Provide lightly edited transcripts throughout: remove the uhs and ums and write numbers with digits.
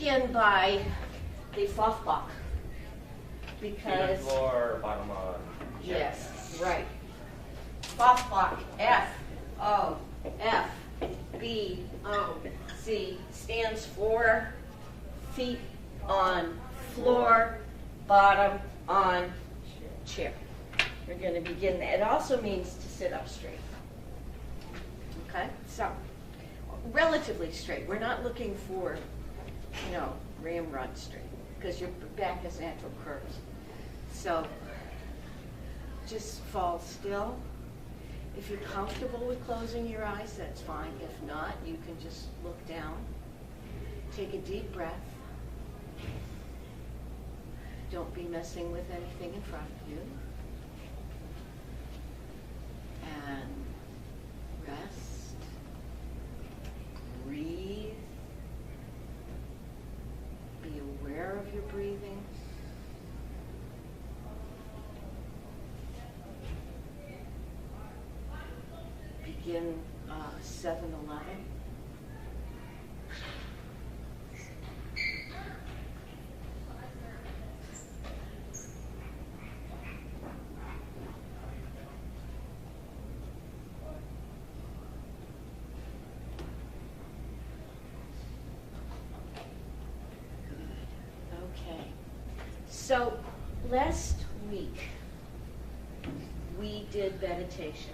begin by the Fluffbach. Feet on Because, floor, bottom on. yes, right. Fluffbach, F-O-F-B-O-C, stands for feet on floor, bottom on chair. We're going to begin that. It also means to sit up straight. Okay, so relatively straight. We're not looking for, ramrod straight, because your back has natural curves. So just fall still. If you're comfortable with closing your eyes, that's fine. If not, you can just look down. Take a deep breath. Don't be messing with anything in front of you. And rest. Breathe. Be aware of your breathing. Begin 7-11. Okay. So last week we did meditation.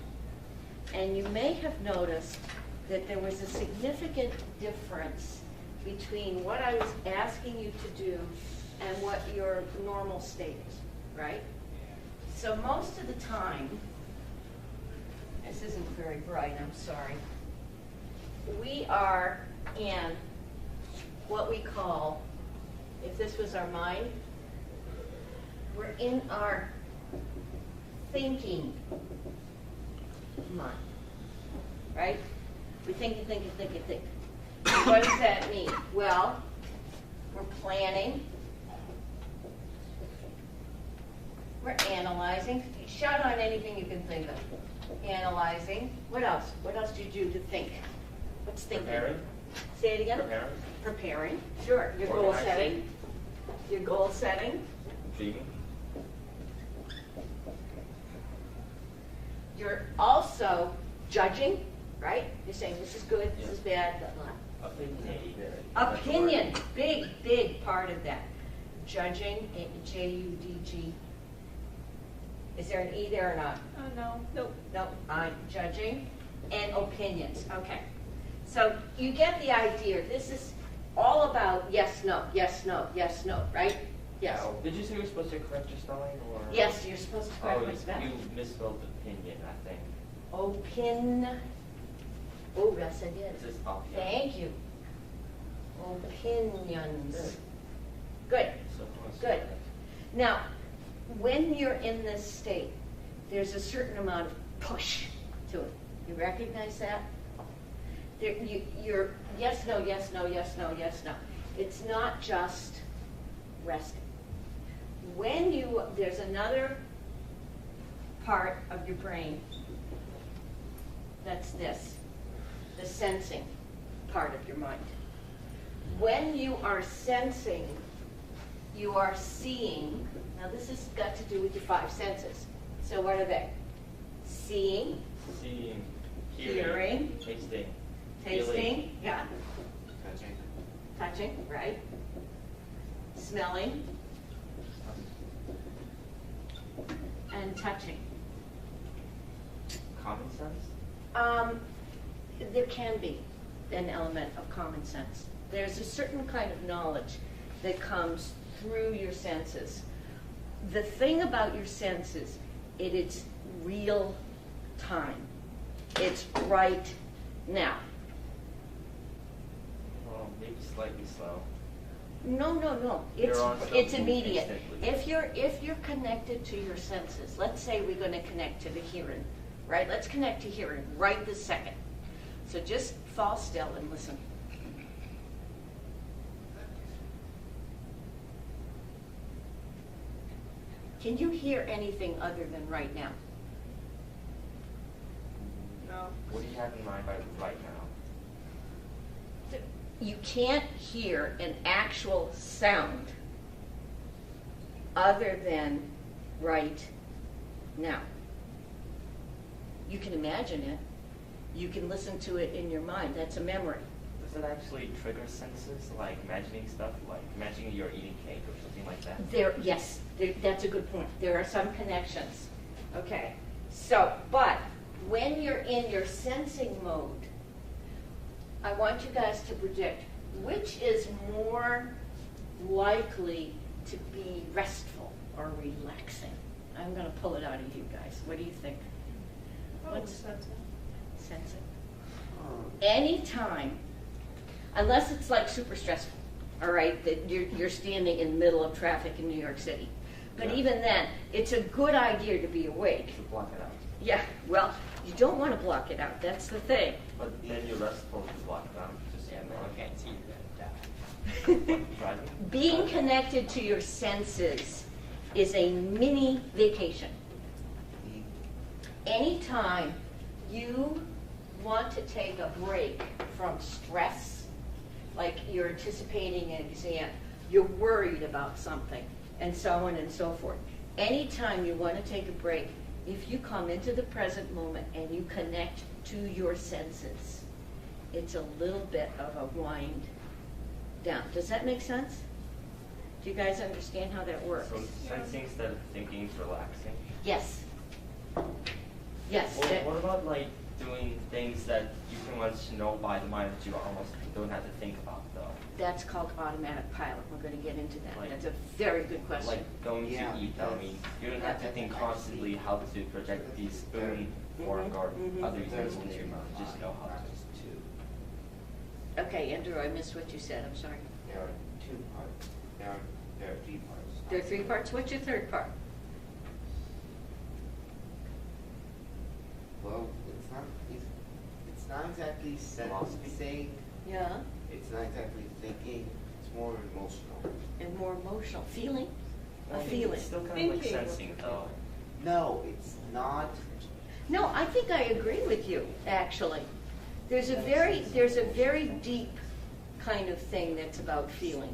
And you may have noticed that there was a significant difference between what I was asking you to do and what your normal state is, right? So most of the time, this isn't very bright, I'm sorry, we are in what we call, if this was our mind, we're in our thinking mind, right? We think. What does that mean? Well, we're planning, we're analyzing. Shout on anything you can think of. Analyzing. What else? What else do you do to think? What's thinking? Preparing. Say it again. Preparing. Sure. Your goal setting. Your goal setting. Dreaming. You're also judging, right? You're saying this is good, this is bad, blah, blah. Opinion, big part of that. Judging, J-U-D-G. Is there an E there or not? Oh, no. No, I'm judging. And opinions, okay. So you get the idea. This is all about yes, no, right? Yes. Oh, did you say you were supposed to correct your spelling? Or? Yes, you're supposed to correct my spelling. You misspelled opinion, I think. Oh, yes, I did. It says opinion. Thank you. Opinions. Good. Good. Now, when you're in this state, there's a certain amount of push to it. You recognize that? You're yes, no. It's not just resting. There's another part of your brain that's the sensing part of your mind. When you are sensing, you are seeing. Now this has got to do with your 5 senses. So what are they? Seeing, hearing, tasting, tasting, yeah. Touching, right. Smelling, and touching. Common sense? There can be an element of common sense. There's a certain kind of knowledge that comes through your senses. The thing about your senses, it is real time. It's right now. Well, maybe slightly slow. No. It's immediate. If you're connected to your senses, let's say we're going to connect to the hearing, right? Let's connect to hearing right this second. So just fall still and listen. Can you hear anything other than right now? No. What do you have in mind by right now? you can't hear an actual sound other than right now. You can imagine it. You can listen to it in your mind. That's a memory. Does it actually trigger senses, like imagining stuff, like imagining you're eating cake or something like that? Yes, that's a good point. There are some connections. Okay, so, but when you're in your sensing mode, I want you guys to predict which is more likely to be restful or relaxing. I'm going to pull it out of you guys. What do you think? What's sensing? Anytime, unless it's like super stressful, all right, that you're standing in the middle of traffic in New York City. But Yeah. even then, it's a good idea to be awake. To block it out. Yeah, well, you don't want to block it out. That's the thing. But then you're restful to block it out. Just can't see that. driving. Being connected to your senses is a mini vacation. Anytime you want to take a break from stress, like you're anticipating an exam, you're worried about something, and so on and so forth. Anytime you want to take a break, if you come into the present moment and you connect to your senses, it's a little bit of a wind down. Does that make sense? Do you guys understand how that works? So sensing instead of thinking is relaxing. Yes. Yes. Well, what about like doing things that you can much know by the mind that you almost don't have to think about though? That's called automatic pilot. We're going to get into that. Like- That's a very good question. Like going to eat, I mean, you don't have to think constantly how to project the spoon, fork, or other utensils into your mouth. You just know how to. Okay, Andrew, I missed what you said. I'm sorry. There are two parts. There are three parts. There are three parts. What's your third part? Well, it's not exactly sensing. Yeah. It's not exactly thinking. It's more emotional. And more emotional. Feeling? A I think feeling. It's still kind of like sensing though. No, it's not. No, I think I agree with you, actually. There's a very deep kind of thing that's about feeling.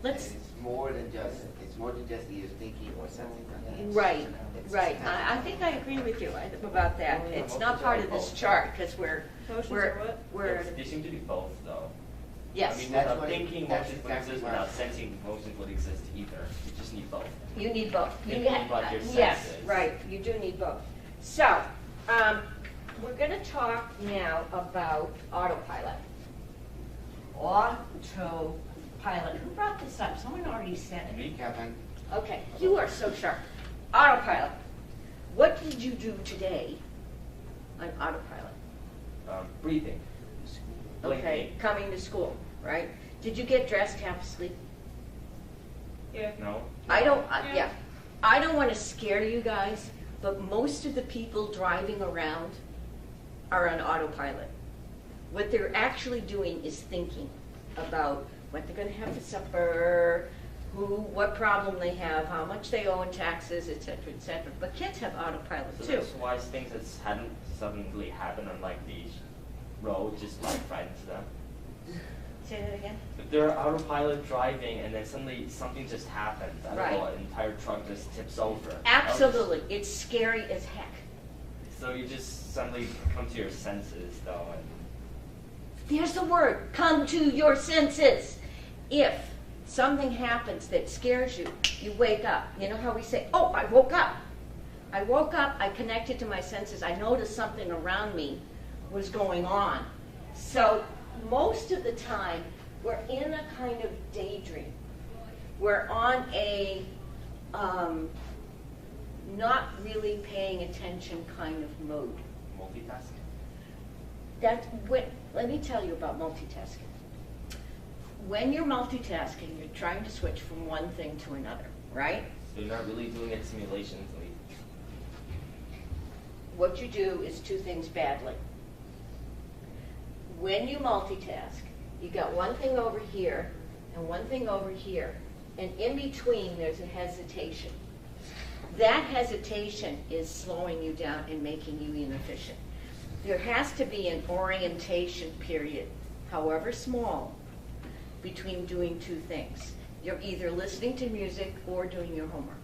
Let's, It's more than just either thinking or sensing. right. I think I agree with you about that. It's not part of this chart because we're, They seem to be both though. yes. I mean, That's without what- thinking that's emotions would exactly exist, right. without sensing emotions would exist either. You just need both. You need both. Thinking about your Yes, senses. right, you do need both. So, we're going to talk now about autopilot. Autopilot. Who brought this up? Someone already said it. Me? Kevin, Okay, you are so sharp. Autopilot. What did you do today on autopilot? Breathing. Okay, Blinking. coming to school, right? Did you get dressed half asleep? No? I don't want to scare you guys, but most of the people driving around are on autopilot. What they're actually doing is thinking about what they're going to have for supper, what problem they have, how much they owe in taxes, et cetera, et cetera. But kids have autopilot So too. that's why things that hadn't suddenly happened on like the road just like frightens them. Say that again? If they're autopilot driving and then suddenly something just happens, I don't Right. know, an entire truck just tips over. Absolutely. It's scary as heck. So you just suddenly come to your senses though. And There's the word, come to your senses. If something happens that scares you, you wake up. You know how we say, oh, I woke up. I woke up, I connected to my senses, I noticed something around me was going on. So most of the time, we're in a kind of daydream. We're on a not really paying attention kind of mode. multitasking. Let me tell you about multitasking. When you're multitasking, you're trying to switch from one thing to another, right? So you're not really doing it simulationally. What you do is two things badly. When you multitask, you got one thing over here and one thing over here, and in between there's a hesitation. That hesitation is slowing you down and making you inefficient. There has to be an orientation period however small, between doing two things. You're either listening to music or doing your homework.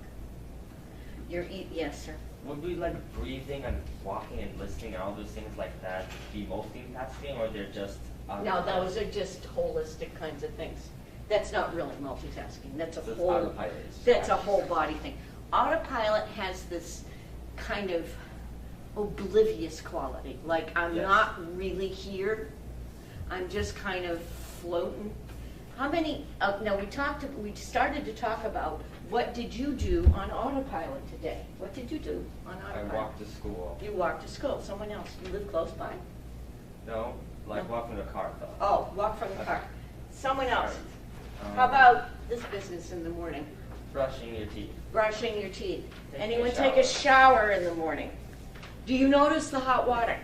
Yes, sir. Would we like breathing and walking and listening and all those things like that be multitasking, or they're just No, those are just holistic kinds of things. That's not really multitasking. That's a So it's whole. autopilot. That's a whole body thing. Autopilot has this kind of oblivious quality. Like I'm Yes. not really here. I'm just kind of floating. How many? Now we started to talk about what did you do on autopilot today? What did you do on I autopilot? walked to school. You walked to school. Someone else. You live close by? No, like No. walking to the car though. Oh, walk from the car. Someone else. Um, How about this business in the morning? brushing your teeth? Brushing your teeth. Taking Anyone a take a shower. shower in the morning? Do you notice the hot water?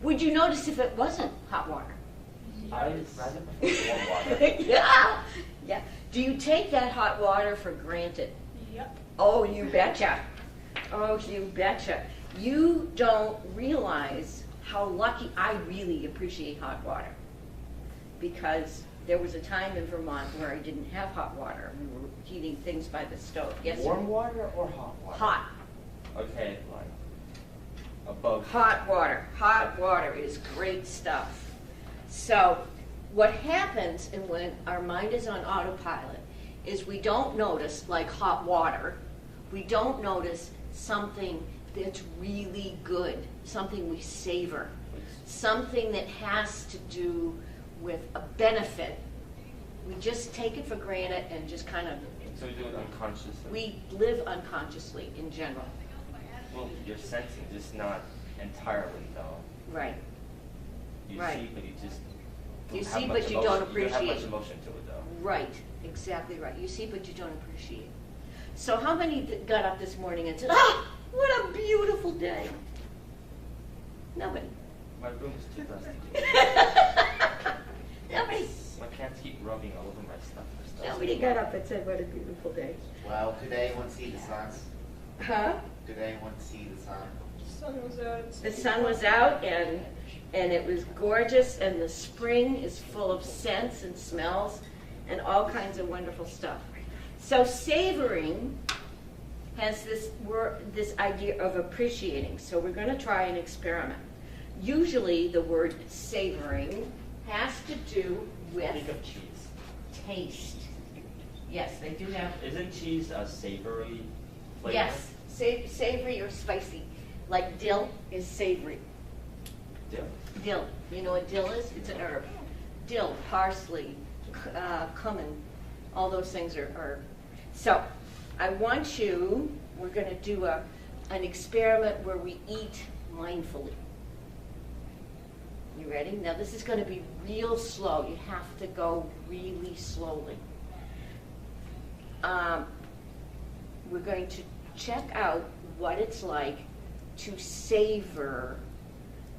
Would you notice if it wasn't hot water? I rather prefer warm water. Yeah. Yeah. Do you take that hot water for granted? Yep. Oh, you betcha. Oh, you betcha. You don't realize how lucky I really appreciate hot water. Because there was a time in Vermont where I didn't have hot water. We were heating things by the stove. Yes, sir? Warm water or hot water? Hot. Okay, like above. Hot water. Hot water is great stuff. So what happens and when our mind is on autopilot is we don't notice, like hot water, we don't notice something that's really good, something we savor, something that has to do with a benefit. We just take it for granted and just kind of, So we do it unconsciously. we live unconsciously in general. Well, you're sensing, just not entirely though. Right. You Right. see, but you just. You have see, much but you emotion. don't You don't appreciate have it. much emotion to it though. Right, exactly right. You see, but you don't appreciate. So how many got up this morning and said, "Ah, what a beautiful day"? Nobody. My room is too dusty. Nobody. My cats keep rubbing all over my stuff. Nobody got up and said, "What a beautiful day." Well, could anyone see the sun? Huh? Could anyone see the sun? Sun was out. The sun was out and it was gorgeous, and the spring is full of scents and smells and all kinds of wonderful stuff. So savoring has this idea of appreciating. So we're going to try an experiment. Usually the word savoring has to do with Think of cheese. taste. Yes, they do have. Isn't cheese a savory flavor? Yes, savory or spicy. Like dill is savory. Dill. Dill. You know what dill is? It's an herb. Dill, parsley, cumin, all those things are. So I want you, we're going to do an experiment where we eat mindfully. You ready? Now this is going to be real slow. You have to go really slowly. We're going to check out what it's like to savor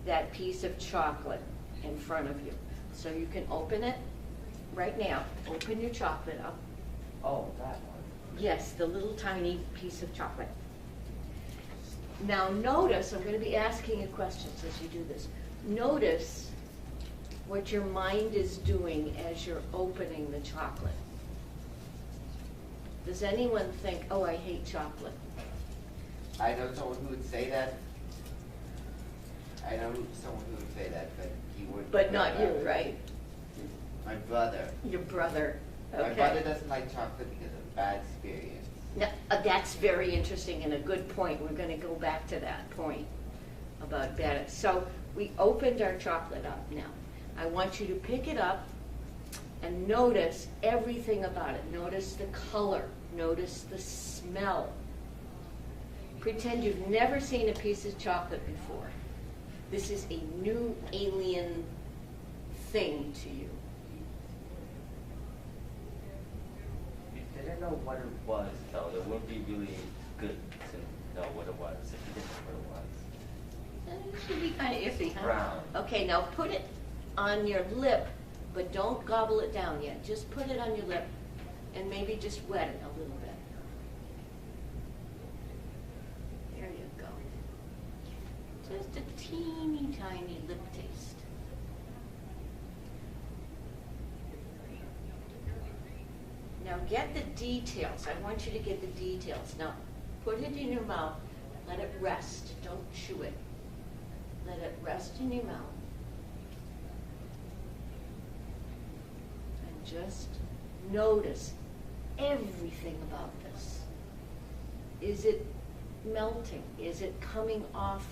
that piece of chocolate in front of you. So you can open it right now. Open your chocolate up. Oh, that one. Yes, the little tiny piece of chocolate. Now notice, I'm going to be asking you questions as you do this. Notice what your mind is doing as you're opening the chocolate. Does anyone think, "Oh, I hate chocolate"? I know someone who would say that. I know someone who would say that, but he would. But not you, right? My brother. Your brother. Okay. My brother doesn't like chocolate because of a bad experience. Now, that's very interesting and a good point. We're going to go back to that point about bad. So we opened our chocolate up now. I want you to pick it up and notice everything about it. Notice the color. Notice the smell. Pretend you've never seen a piece of chocolate before. This is a new alien thing to you. If you didn't know what it was, though, it wouldn't be really good to know what it was if you didn't know what it was. It should be kind of iffy, huh? Brown. Okay, now put it on your lip, but don't gobble it down yet. Just put it on your lip and maybe just wet it a little bit. There you go. Just a teeny tiny lip taste. get the details. I want you to get the details. Now, put it in your mouth. Let it rest. Don't chew it. Let it rest in your mouth. And just notice everything about this. Is it melting? Is it coming off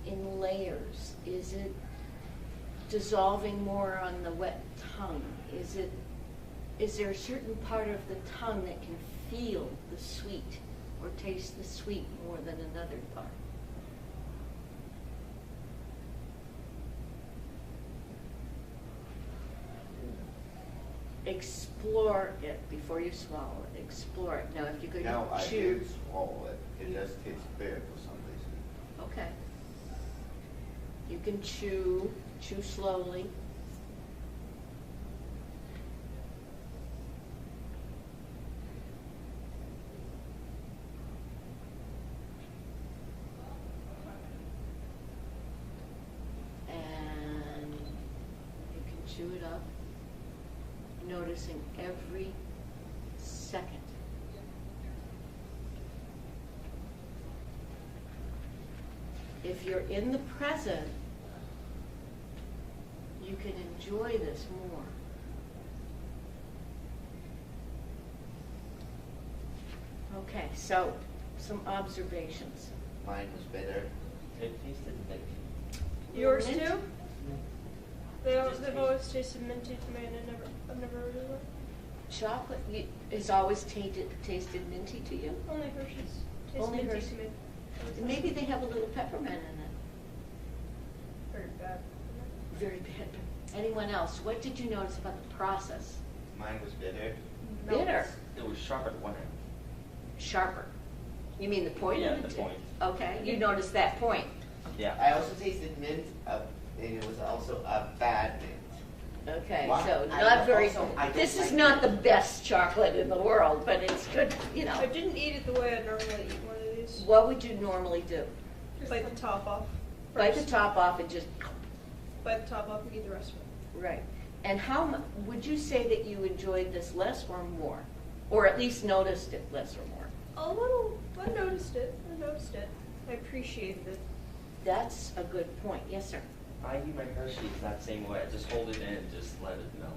in layers? Is it dissolving more on the wet tongue? Is there a certain part of the tongue that can feel the sweet or taste the sweet more than another part? Explore it before you swallow it. Explore it. Now, if you're going No, I to chew, did swallow it. It just tastes bitter for some reason. okay. You can chew slowly. And you can chew it up, noticing every second. If you're in the present, you can enjoy this more. Okay, so some observations. Mine was bitter. It tasted minty. Yours Mint? too? They've always tasted minty to me, and I've never heard of it. Chocolate has always tasted minty to you? Only Hershey's tastes Only minty Hershey's. to me. Maybe they have a little peppermint in it. Very bad. Very bad. Anyone else? What did you notice about the process? Mine was bitter. Bitter. It was sharp at one end. Sharper. You mean the point Yeah, of the the tip? point. Okay, you noticed that point. Yeah. I also tasted mint, and it was also a bad mint. Okay, Why? so I not don't- very, also, I don't this is like not the mint. best chocolate in the world, but it's good, you I know. didn't eat it the way I normally eat one of these. What would you normally do? Bite the top off. Bite the first. top off and just, Bite the top off and eat the rest of it. right. And would you say that you enjoyed this less or more? Or at least noticed it less or more? A little. I noticed it. I appreciated it. That's a good point. Yes, sir. I eat my Hershey's that same way. I just hold it in and just let it melt.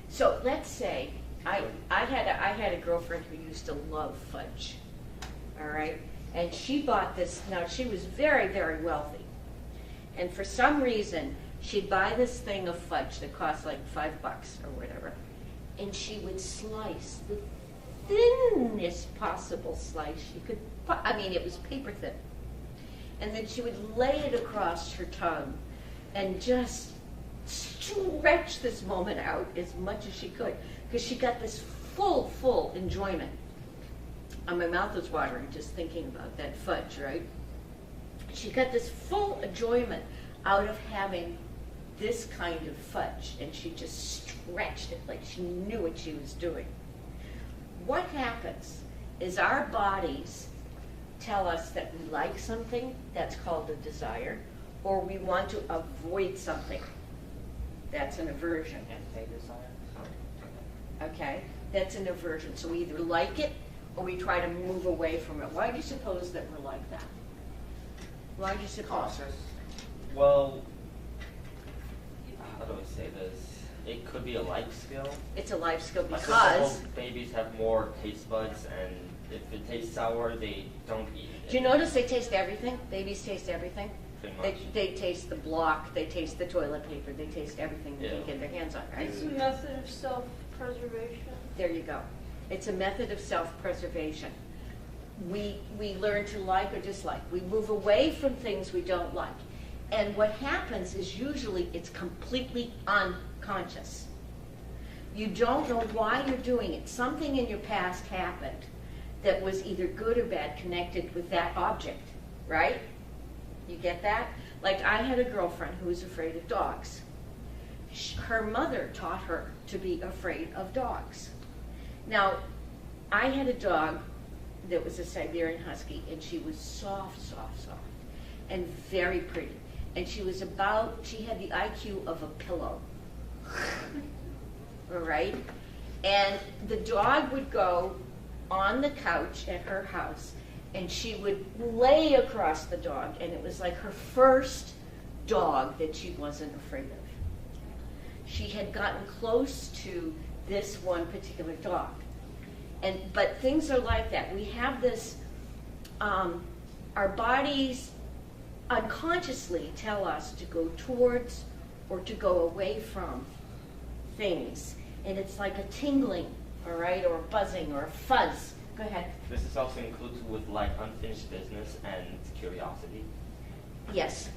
So let's say I had a girlfriend who used to love fudge, all right? And she bought this, now she was very, very wealthy. And for some reason, she'd buy this thing of fudge that cost like $5 or whatever. And she would slice the thinnest possible slice she could, I mean, it was paper thin. And then she would lay it across her tongue and just stretch this moment out as much as she could, because she got this full enjoyment. And my mouth was watering just thinking about that fudge, right? She got this full enjoyment out of having this kind of fudge, and she just stretched it like she knew what she was doing. What happens is our bodies tell us that we like something, that's called a desire, or we want to avoid something, that's an aversion. Anti-desire? Okay, that's an aversion. So we either like it or we try to move away from it. Why do you suppose that we're like that? Why do you suppose? Cautious. Well, how do I say this? It could be a life skill. It's a life skill Like, because, some babies have more taste buds, and if it tastes sour, they don't eat it. do you notice they taste everything? Babies taste everything. Pretty much. They taste the block, they taste the toilet paper, they taste everything they can Yeah. get their hands on, right? It's a method of self-preservation. There you go. It's a method of self-preservation. We learn to like or dislike. We move away from things we don't like. And what happens is usually it's completely unconscious. You don't know why you're doing it. Something in your past happened that was either good or bad connected with that object, right? You get that? Like I had a girlfriend who was afraid of dogs. Her mother taught her to be afraid of dogs. Now, I had a dog that was a Siberian Husky, and she was soft, and very pretty. And she had the IQ of a pillow. All right? And the dog would go on the couch at her house, and she would lay across the dog, and it was like her first dog that she wasn't afraid of. She had gotten close to this one particular dog. But things are like that. We have this, our bodies unconsciously tell us to go towards or to go away from things. And it's like a tingling, all right, or a buzzing or a fuzz. Go ahead. This is also included with like unfinished business and curiosity. Yes.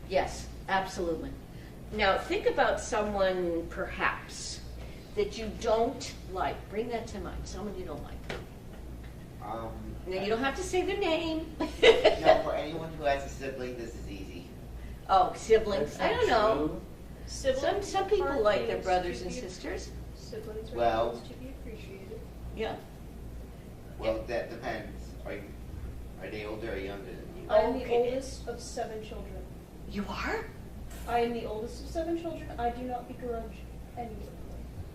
Yes, absolutely. Now, think about someone, perhaps, that you don't like. Bring that to mind, someone you don't like. Now, you don't have to say their name. No, for anyone who has a sibling, this is easy. Oh, siblings. I don't know. Siblings Some people are like their things brothers to and be- sisters. Siblings are Well- things to be appreciated. Yeah. Well, that depends. Are they older or younger than you? Oh, I am the okay. oldest of 7 children. You are? I am the oldest of 7 children. I do not begrudge any of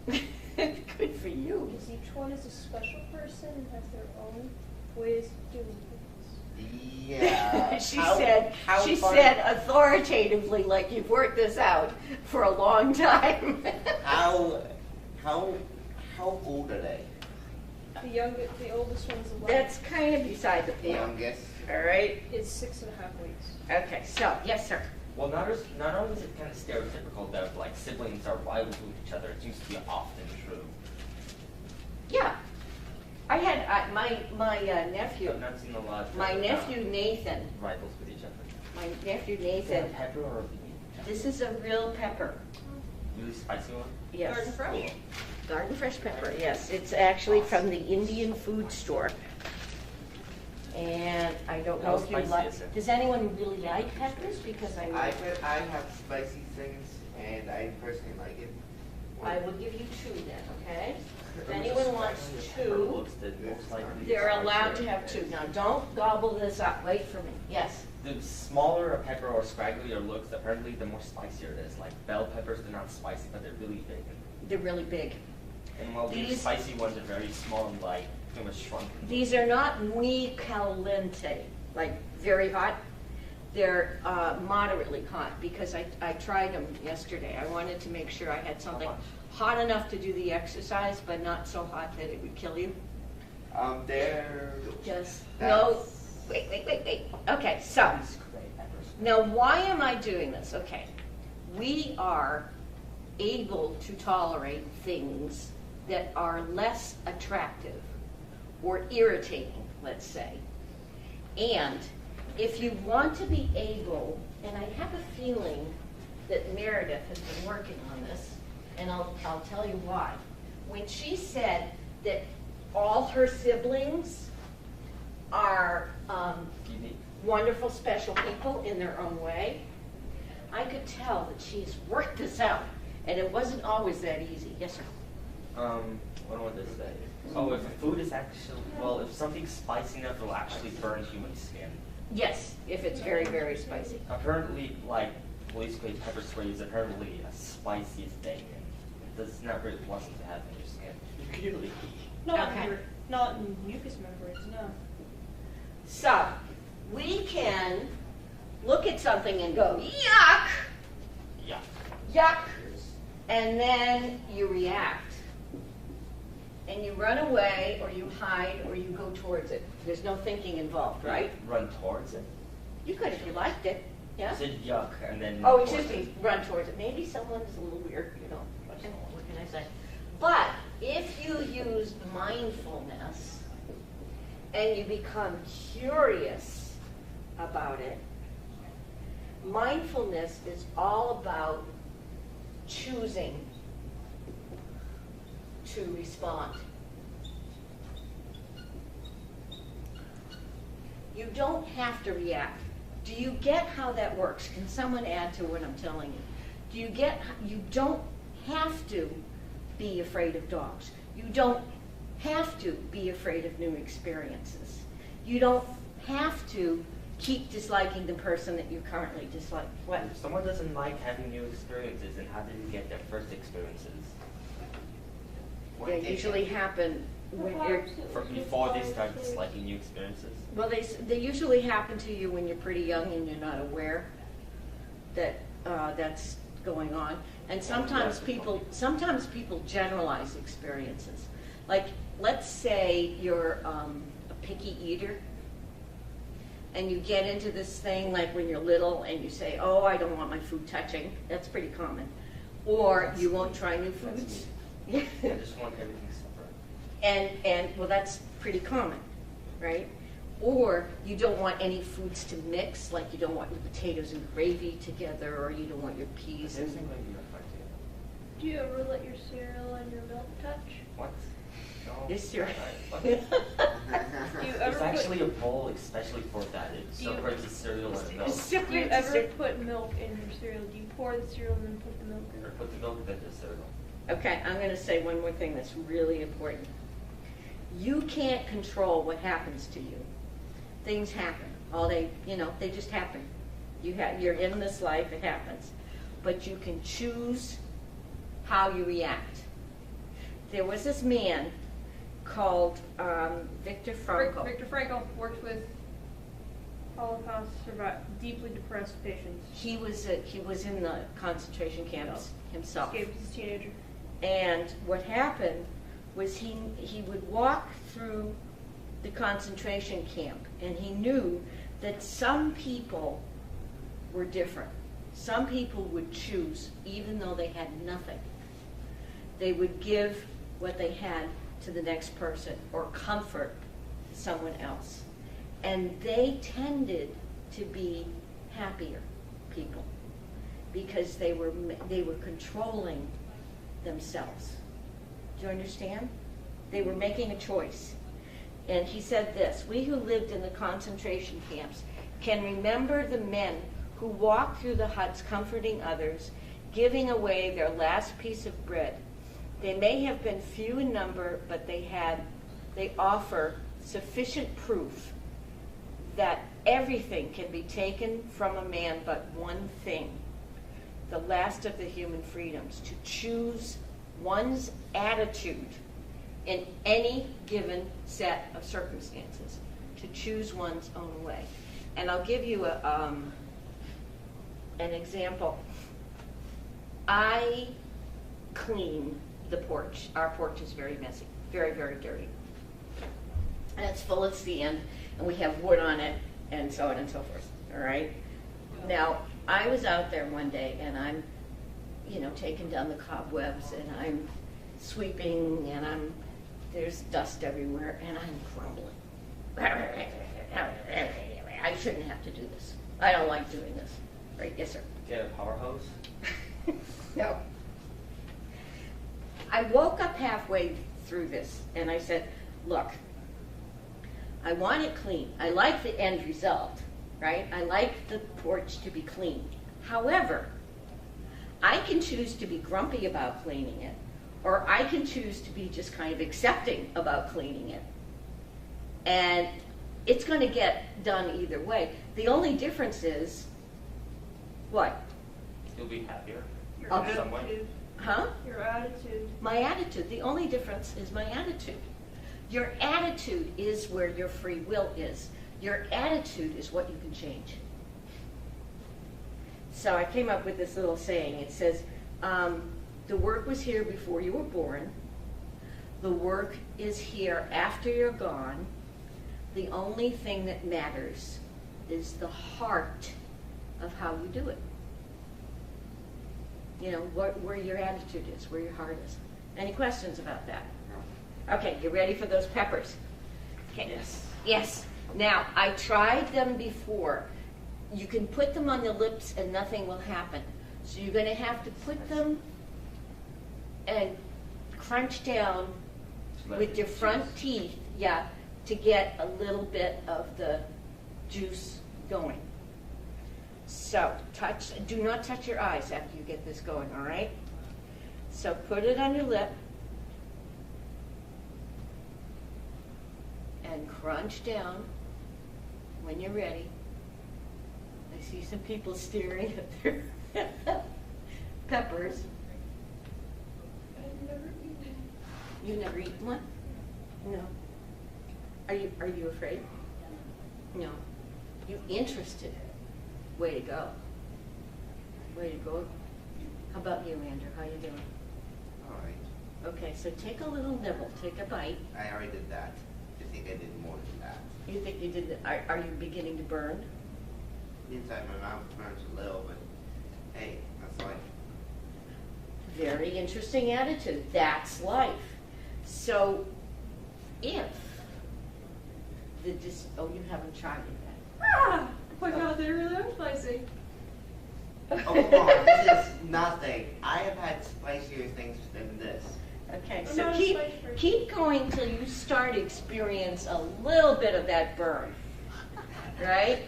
them. Good for you. Because each one is a special person and has their own ways of doing things. Yeah. she How said far- authoritatively, like you've worked this out for a long time. How old are they? The oldest one's 11. That's kind of beside the The point. youngest? All right. It's 6.5 weeks. Okay. So, yes, sir. Well, not only is it kind of stereotypical that like siblings are rivals with each other, it seems to be often true. Yeah. I had my nephew. I've not seen a lot. My nephew Nathan. Rivals with each other. My nephew Is it a Nathan. pepper or a bean? This is a real pepper. Really spicy one? Yes. Garden fresh? Cool. Garden fresh pepper, yes. It's actually from the Indian food store. And I don't know How if you spicy like, is it? does anyone really like peppers? Because I know, I have spicy things, and I personally like it. I will give you 2 then, okay? If From anyone the wants pepper 2, looks that most likely they're it's allowed to spicier. have 2. Now, don't gobble this up, wait for me. Yes? The smaller a pepper or scragglier looks, apparently the more spicier it is. Like bell peppers, they're not spicy, but they're really big. They're really big. And while these These- spicy ones are very small and light, pretty much shrunken. These are not muy caliente, like very hot. They're moderately hot because I tried them yesterday. I wanted to make sure I had something much? hot enough to do the exercise, but not so hot that it would kill you. They're Just, That's- no, wait. Okay, so, These gray peppers. now why am I doing this? Okay, we are able to tolerate things that are less attractive or irritating, let's say. And if you want to be able, and I have a feeling that Meredith has been working on this, and I'll tell you why. When she said that all her siblings are Unique. wonderful, special people in their own way, I could tell that she's worked this out, and it wasn't always that easy. Yes, sir? What do I want to say? Oh, if a food is actually, well, if something's spicy enough, it'll actually burn human skin. Yes, if it's very, very spicy. Apparently, like, police grade pepper spray is apparently a spicy thing, and it's not very pleasant to have in your skin. Really? Okay. Not in mucous membranes, no. So, we can look at something and go, yuck, Yeah. yuck, and then you react. And you run away, or you hide, or you go towards it. There's no thinking involved, right? Run towards it. You could if you liked it, yeah? You said yuck, and then. Oh, towards excuse me, run towards it. Maybe someone's a little weird, you know, what can I say? But if you use mindfulness and you become curious about it, mindfulness is all about choosing to respond. You don't have to react. Do you get how that works? Can someone add to what I'm telling you? Do you get, you don't have to be afraid of dogs. You don't have to be afraid of new experiences. You don't have to keep disliking the person that you currently dislike. What? If someone doesn't like having new experiences, then how did you get their first experiences? What They usually happen when you're, Perhaps it For was before they just start our disliking new experiences. well, they usually happen to you when you're pretty young and you're not aware that that's going on. And sometimes people generalize experiences. Like, let's say you're a picky eater, and you get into this thing like when you're little and you say, oh, I don't want my food touching. That's pretty common. Or you won't try new foods. I just want everything separate. And well, that's pretty common, right? Or you don't want any foods to mix, like you don't want your potatoes and gravy together, or you don't want your peas There's and something like you're affected. Do you ever let your cereal and your milk touch? What? No. Yes, sir. What? Do you There's ever actually a bowl especially for that. It Do you- separates the cereal and milk. do you ever put milk in your cereal? Do you pour the cereal and then put the milk in? Or put the milk then the cereal. Okay, I'm going to say one more thing that's really important. You can't control what happens to you. Things happen. They just happen. You're in this life, it happens. But you can choose how you react. There was this man called Viktor Frankl. Viktor Frankl worked with Holocaust deeply depressed patients. He was in the concentration camps himself. Escaped as a teenager. And what happened was he would walk through the concentration camp, and he knew that some people were different. Some people would choose, even though they had nothing. They would give what they had to the next person or comfort someone else. And they tended to be happier people because they were controlling themselves. Do you understand? They were making a choice. And he said this, we who lived in the concentration camps can remember the men who walked through the huts comforting others, giving away their last piece of bread. They may have been few in number, but they offer sufficient proof that everything can be taken from a man but one thing, the last of the human freedoms, to choose one's attitude in any given set of circumstances, to choose one's own way. And I'll give you an example. I clean the porch. Our porch is very messy, very, very dirty. And it's full of sand, and we have wood on it, and so on and so forth, all right? Now, I was out there one day, and I'm, taking down the cobwebs, and I'm sweeping, and there's dust everywhere, and I'm grumbling. I shouldn't have to do this. I don't like doing this. Right? Yes, sir. Get a power hose? No. I woke up halfway through this, and I said, look, I want it clean. I like the end result, right? I like the porch to be clean. However, I can choose to be grumpy about cleaning it, or I can choose to be just kind of accepting about cleaning it. And it's going to get done either way. The only difference is, what? You'll be happier. Your Okay. In some way. attitude. Huh? Your attitude. My attitude. The only difference is my attitude. Your attitude is where your free will is. Your attitude is what you can change. So I came up with this little saying. It says, the work was here before you were born. The work is here after you're gone. The only thing that matters is the heart of how you do it. Where your attitude is, where your heart is. Any questions about that? Okay, you ready for those peppers? Okay. Yes. Yes. Now, I tried them before. You can put them on the lips and nothing will happen. So you're going to have to put them and crunch down with your front teeth, to get a little bit of the juice going. So do not touch your eyes after you get this going, all right? So put it on your lip and crunch down when you're ready. I see some people staring at their peppers. I've never eaten. You've never eaten one? No. Are you afraid? No. You interested? Way to go. Way to go. How about you, Andrew? How you doing? All right. Okay, so take a little nibble. Take a bite. I already did that. I think I did more than that. You think you did? Are you beginning to burn? Inside my mouth burns a little, but hey, that's life. Very interesting attitude. That's life. So, if oh, you haven't tried it yet. Ah! Oh my god, they really are spicy. Oh, come on, this is nothing. I have had spicier things than this. Okay, I'm so not a keep spice person. keep going till you start to experience a little bit of that burn, right?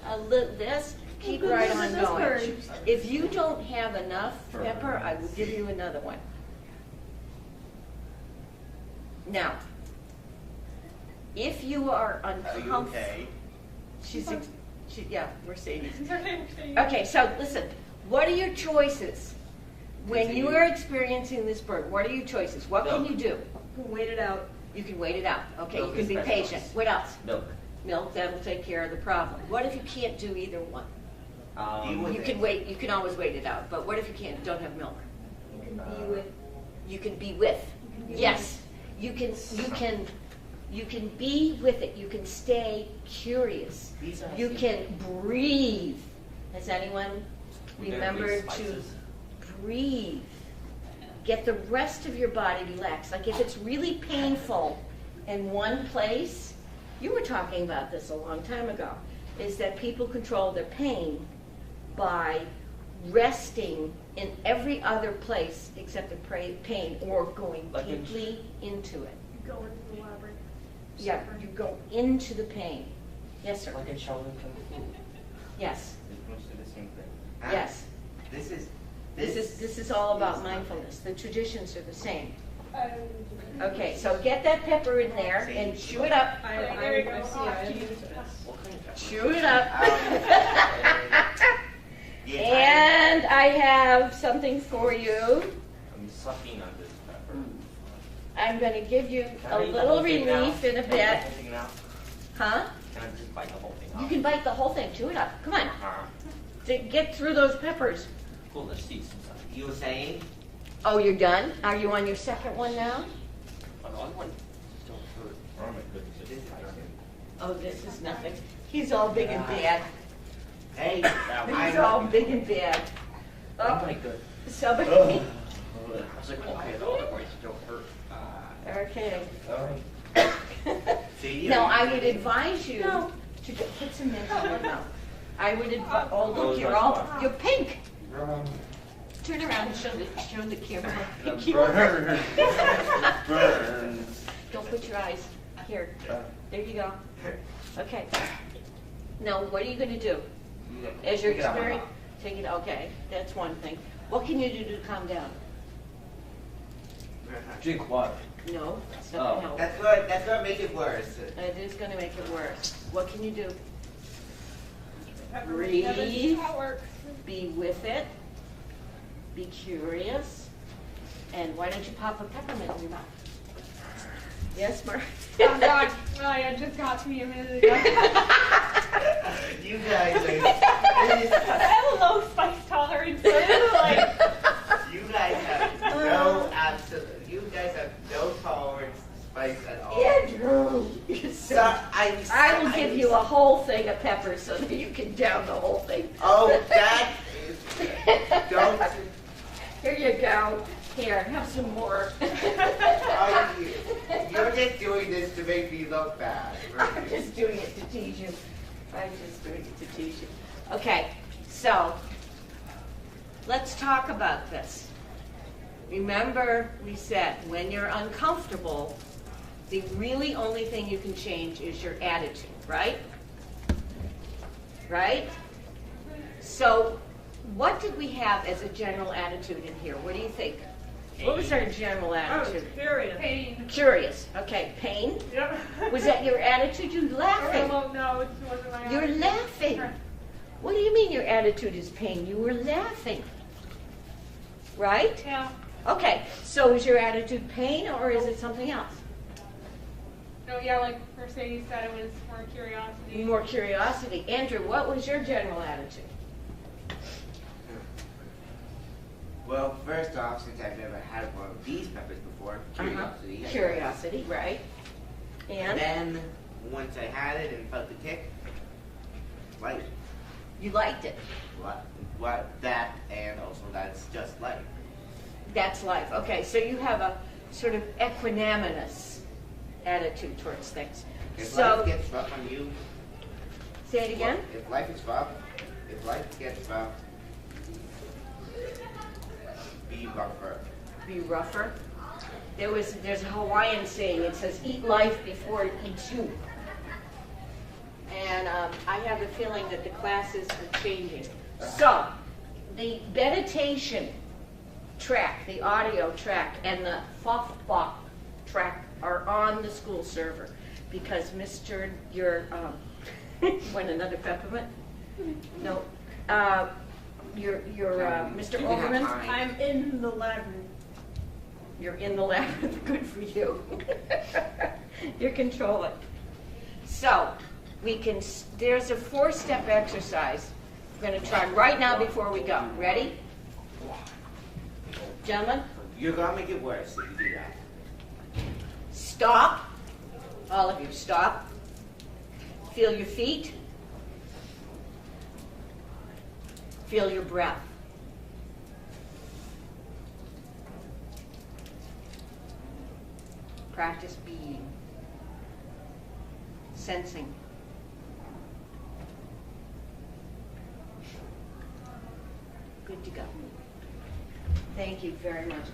A little this. Keep Well, right this on is this going. burn. If you don't have enough pepper, I will give you another one. Now, if you are Are you uncomfortable, okay? yeah, Mercedes. Okay. Okay, so listen, what are your choices? When you are experiencing this burn, what are your choices? What can you do? Wait it out. You can wait it out. Okay, Milk you can is be better. patient. What else? Milk. Milk, that'll take care of the problem. What if you can't do either one? With You it. can wait, you can always wait it out, but what if you don't have milk? You can be with. You can be with. You can be Yes, you can be with it. You can stay curious. These are You can breathe. Has anyone Would there be remembered to spices? breathe? Get the rest of your body relaxed. Like if it's really painful in one place, you were talking about this a long time ago, is that people control their pain by resting in every other place except the pain or going Like in- deeply into it. You go into the labyrinth. Yeah, you go into the pain. Yes, sir. Like in Shaolin Kung Fu. Yes, It's mostly the same thing. Ah, yes. This This is all about is mindfulness. The traditions are the same. Um, Okay, so get that pepper in there and chew it up. there you go. see, I am used to this. What kind of pepper? Chew it up. Yeah, And I have something for you. I'm sucking on this pepper. I'm going to give you Can a I eat the little whole thing now? relief in a Can I eat the bit. whole thing now? Huh? Can I just bite the whole thing off? You can bite the whole thing. Chew it up. Come on. Uh-huh. To get through those peppers. Pull the seeds inside. You were saying? Oh, you're done? Are you on your second one now? But all one don't hurt. Oh my goodness, This it's is spicy. nothing. Oh, this is nothing. He's all big and bad. Hey, He's all big and bad. Oh my goodness. Somebody. I was like, okay, all the voices don't hurt. Okay. Alright. See, No, I would advise you to put some mint in your mouth. I would advise. Oh, look, you're pink. Turn around and show the camera. how pink you are. Burn. Don't put your eyes here. There you go. Okay. Now, what are you going to do? As you're experiencing, take it. Okay, that's one thing. What can you do to calm down? Drink water. No, that's Oh. not going to help. That's what make it worse. It is going to make it worse. What can you do? Peppermint. Yeah, this is how it works. Be with it. Be curious. And why don't you pop a peppermint in your mouth? Yes, Mark? Oh god, oh, yeah, it just got to me a minute ago. You guys are. I have a low spice tolerance, so it's like, You guys have no absolute. You guys have no tolerance to spice at all. Andrew! You're So, so I will I'm- give you a whole thing of pepper so that you can down the whole thing. Oh, that is. Don't. Here you go. Here, have some more. You're just doing this to make me look bad. I'm just doing it to tease you. I'm just doing it to tease you. Okay, so let's talk about this. Remember, we said when you're uncomfortable, the really only thing you can change is your attitude, right? Right? So, what did we have as a general attitude in here? What do you think? What was our general attitude? Curious. pain. Curious. Okay, pain? Yep. Was that your attitude? You laughing? Oh, no, it wasn't my You're attitude. laughing. What do you mean your attitude is pain? You were laughing. Right? Yeah. Okay, so is your attitude pain or is it something else? No, yeah, like Mercedes said, it was more curiosity. More curiosity. Andrew, what was your general attitude? Well, first off, since I've never had one of these peppers before, curiosity. I guess. Curiosity, right. And Then, once I had it and felt the kick, life. you liked it. What that, and also that's just life. That's life. Okay, so you have a sort of equanimous attitude towards things. If So, life gets rough on you, say it again? if life is rough, if life gets rough, be rougher. Be rougher. There's a Hawaiian saying, it says, eat life before it eats you. And I have a feeling that the classes are changing. So, the meditation track, the audio track, and the Fofbach track are on the school server because Mr. Want another peppermint? No. Mr. You can have Overman? mine. I'm in the labyrinth. You're in the labyrinth. Good for you. You're controlling. So, there's a 4-step exercise we're going to try right now before we go. Ready? Gentlemen, You're gonna make it worse if you do that. stop. All of you, stop. Feel your feet. Feel your breath. Practice being. Sensing. Good to go. Thank you very much.